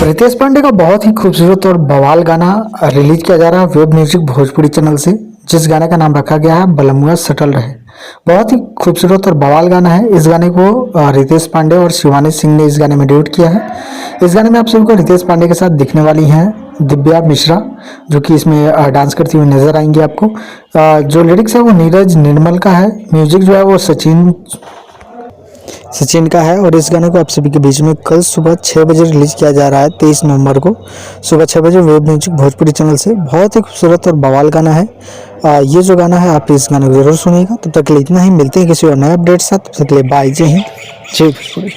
रितेश पांडे का बहुत ही खूबसूरत और बवाल गाना रिलीज किया जा रहा है वेब म्यूजिक भोजपुरी चैनल से, जिस गाने का नाम रखा गया है बलमुआ सटल रहे। बहुत ही खूबसूरत और बवाल गाना है। इस गाने को रितेश पांडे और शिवानी सिंह ने इस गाने में ड्यूट किया है। इस गाने में आप सभी को रितेश पांडे के साथ दिखने वाली हैं दिव्या मिश्रा, जो कि इसमें डांस करती हुई नजर आएंगी आपको। जो लिरिक्स है वो नीरज निर्मल का है। म्यूजिक जो है वो सचिन का है। और इस गाने को आप सभी के बीच में कल सुबह 6 बजे रिलीज किया जा रहा है 23 नवंबर को सुबह 6 बजे वेब म्यूजिक भोजपुरी चैनल से। बहुत ही खूबसूरत और बवाल गाना है। ये जो गाना है आप इस गाने को जरूर सुनिएगा। तब तक के लिए इतना ही, मिलते हैं किसी और नए अपडेट साथ। तब तक के लिए बाय, जय हिंद, जय भोजपुरी।